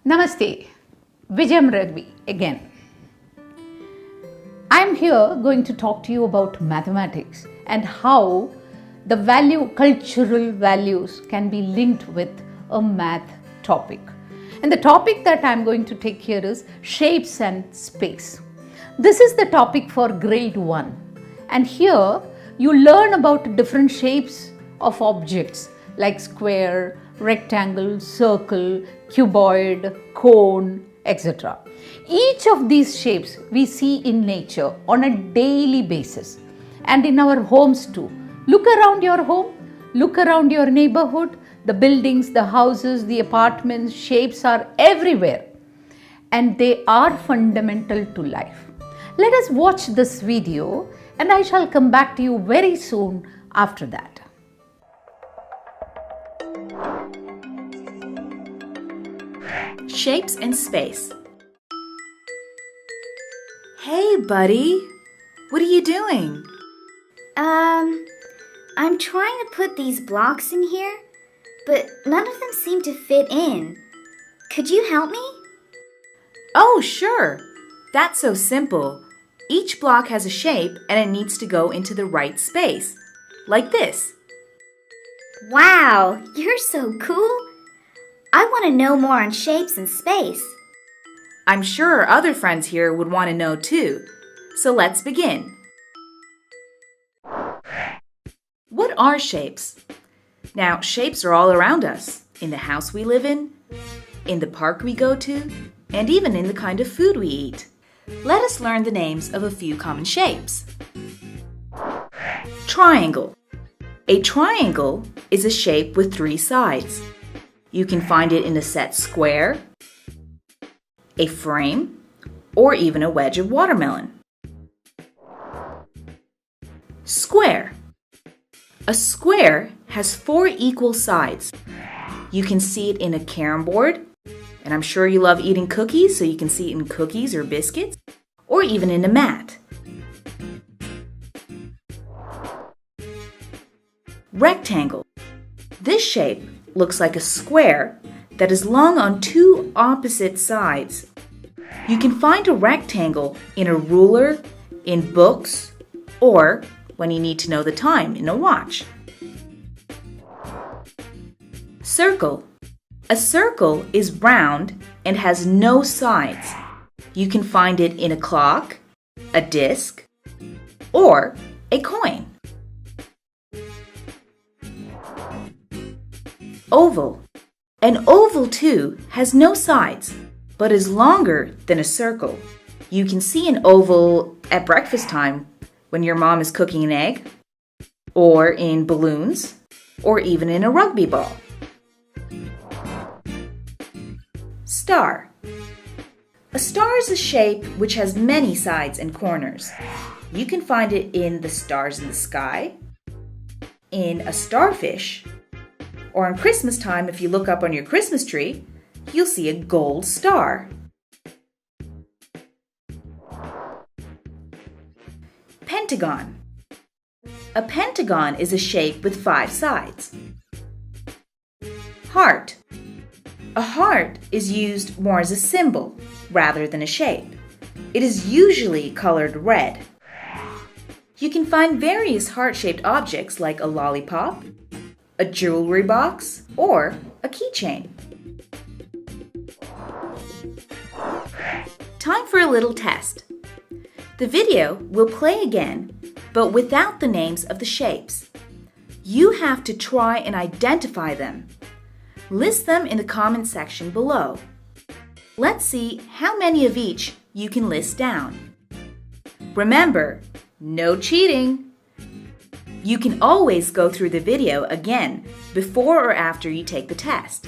Namaste, Vijayam Ravi again. I'm here going to talk to you about mathematics and how the cultural values can be linked with a math topic. And the topic that I'm going to take here is shapes and space. This is the topic for grade 1. And here you learn about different shapes of objects like square, rectangle, circle, cuboid, cone, etc. Each of these shapes we see in nature on a daily basis and in our homes too. Look around your home, look around your neighborhood, the buildings, the houses, the apartments, shapes are everywhere and they are fundamental to life. Let us watch this video and I shall come back to you very soon after that. Shapes and space. Hey, buddy. What are you doing? I'm trying to put these blocks in here, but none of them seem to fit in. Could you help me? Oh, sure. That's so simple. Each block has a shape and it needs to go into the right space. Like this. Wow, you're so cool. I want to know more on shapes and space. I'm sure our other friends here would want to know too. So let's begin. What are shapes? Now, shapes are all around us. In the house we live in the park we go to, and even in the kind of food we eat. Let us learn the names of a few common shapes. Triangle. A triangle is a shape with 3 sides. You can find it in a set square, a frame, or even a wedge of watermelon. Square. A square has 4 equal sides. You can see it in a carom board, and I'm sure you love eating cookies, so you can see it in cookies or biscuits, or even in a mat. Rectangle. This shape looks like a square that is long on 2 opposite sides. You can find a rectangle in a ruler, in books, or when you need to know the time in a watch. Circle. A circle is round and has no sides. You can find it in a clock, a disc, or a coin. Oval. An oval too has no sides, but is longer than a circle. You can see an oval at breakfast time when your mom is cooking an egg, or in balloons, or even in a rugby ball. Star. A star is a shape which has many sides and corners. You can find it in the stars in the sky, in a starfish, or on Christmas time, if you look up on your Christmas tree, you'll see a gold star. Pentagon. A pentagon is a shape with 5 sides. Heart. A heart is used more as a symbol rather than a shape. It is usually colored red. You can find various heart-shaped objects like a lollipop, a jewelry box, or a keychain. Time for a little test. The video will play again, but without the names of the shapes. You have to try and identify them. List them in the comment section below. Let's see how many of each you can list down. Remember, no cheating! You can always go through the video again before or after you take the test.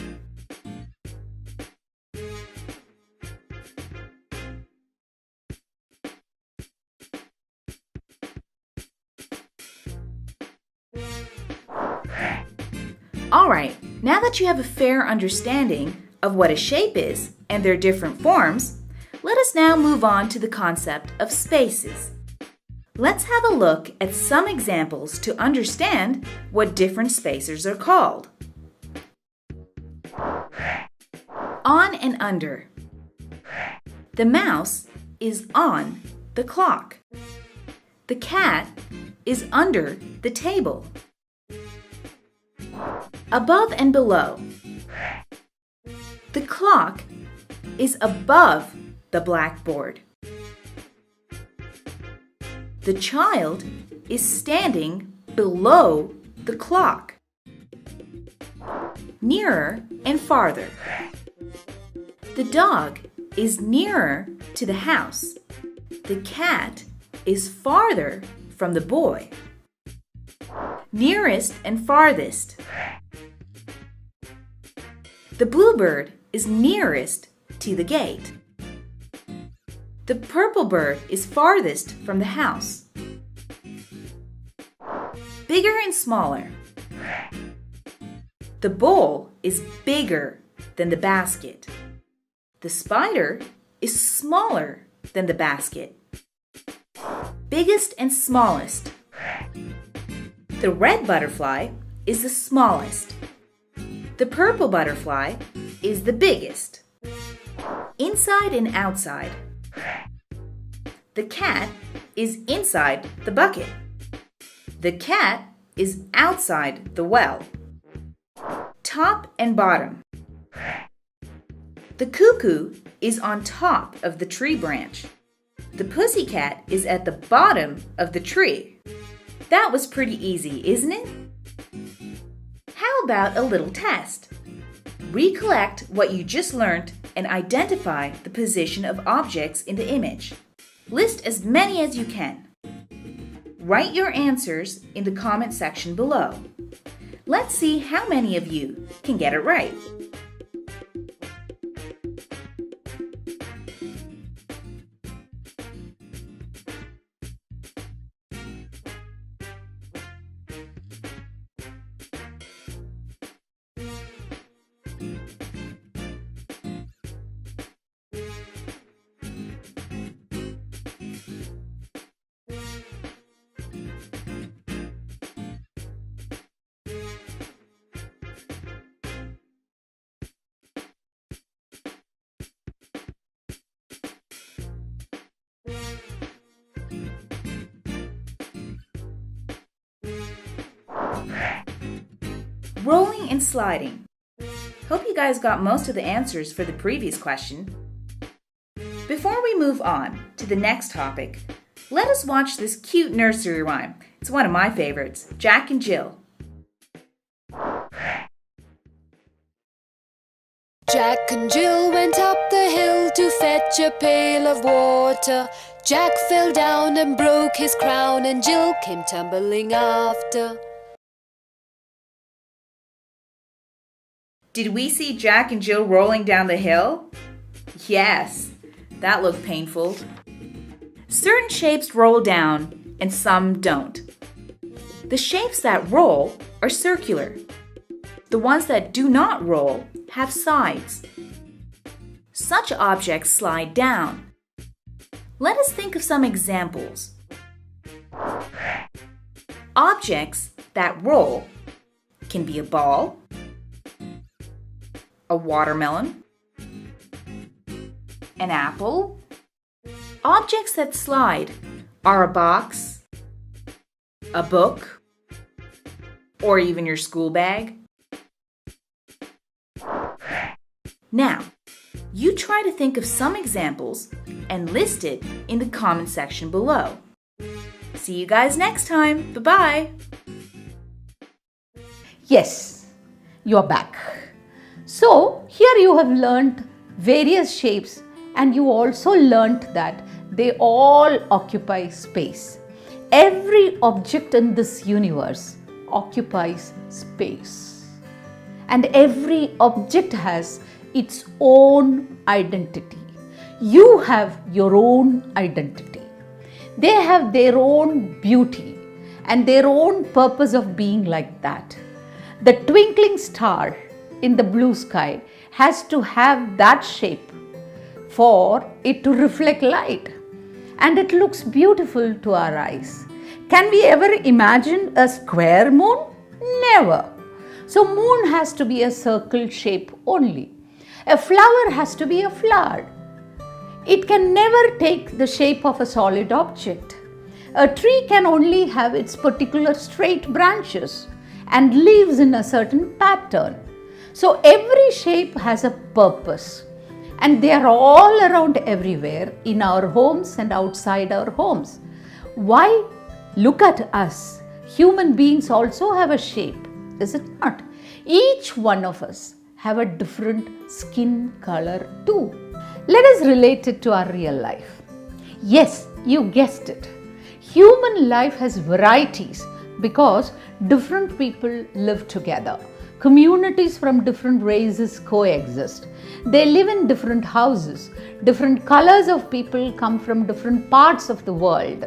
Alright, now that you have a fair understanding of what a shape is and their different forms, let us now move on to the concept of spaces. Let's have a look at some examples to understand what different spacers are called. on and under. The mouse is on the clock. The cat is under the table. Above and below. The clock is above the blackboard. The child is standing below the clock. Nearer and farther. The dog is nearer to the house. The cat is farther from the boy. Nearest and farthest. The bluebird is nearest to the gate. The purple bird is farthest from the house. Bigger and smaller. The bowl is bigger than the basket. The spider is smaller than the basket. Biggest and smallest. The red butterfly is the smallest. The purple butterfly is the biggest. Inside and outside. The cat is inside the bucket. The cat is outside the well. Top and bottom. The cuckoo is on top of the tree branch. The pussycat is at the bottom of the tree. That was pretty easy, isn't it? How about a little test? Recollect what you just learned and identify the position of objects in the image. List as many as you can. Write your answers in the comment section below. Let's see how many of you can get it right. Rolling and sliding. Hope you guys got most of the answers for the previous question. Before we move on to the next topic, let us watch this cute nursery rhyme. It's one of my favorites, Jack and Jill. Jack and Jill went up the hill to fetch a pail of water. Jack fell down and broke his crown, and Jill came tumbling after. Did we see Jack and Jill rolling down the hill? Yes, that looked painful. Certain shapes roll down and some don't. The shapes that roll are circular. The ones that do not roll have sides. Such objects slide down. Let us think of some examples. Objects that roll can be a ball, a watermelon, an apple. Objects that slide are a box, a book, or even your school bag. Now, you try to think of some examples and list it in the comment section below. See you guys next time. Bye-bye. Yes, you are back. So, here you have learnt various shapes, and you also learnt that they all occupy space. Every object in this universe occupies space. And every object has its own identity. You have your own identity. They have their own beauty and their own purpose of being like that. The twinkling star in the blue sky has to have that shape for it to reflect light, and it looks beautiful to our eyes. Can we ever imagine a square moon? Never. So moon has to be a circle shape only. A flower has to be a flower. It can never take the shape of a solid object. A tree can only have its particular straight branches and leaves in a certain pattern. So every shape has a purpose, and they are all around everywhere in our homes and outside our homes. Why? Look at us. Human beings also have a shape, is it not? Each one of us have a different skin color too. Let us relate it to our real life. Yes, you guessed it. Human life has varieties because different people live together. Communities from different races coexist. They live in different houses. Different colors of people come from different parts of the world.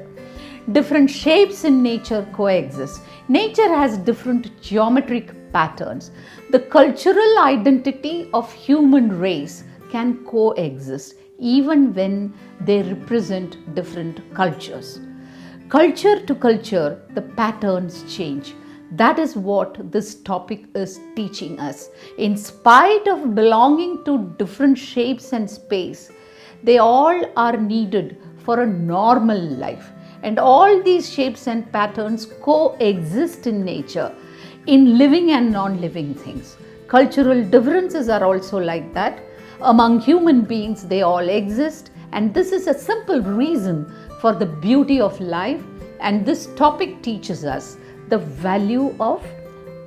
Different shapes in nature coexist. Nature has different geometric patterns. The cultural identity of human race can coexist even when they represent different cultures. Culture to culture, the patterns change. That is what this topic is teaching us. In spite of belonging to different shapes and space, they all are needed for a normal life. And all these shapes and patterns coexist in nature, in living and non-living things. Cultural differences are also like that. Among human beings, they all exist, and this is a simple reason for the beauty of life. And this topic teaches us the value of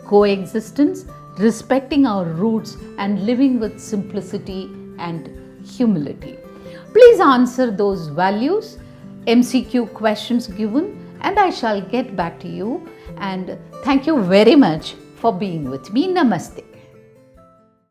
coexistence, respecting our roots, and living with simplicity and humility. Please answer those values, MCQ questions given, and I shall get back to you. And thank you very much for being with me. Namaste.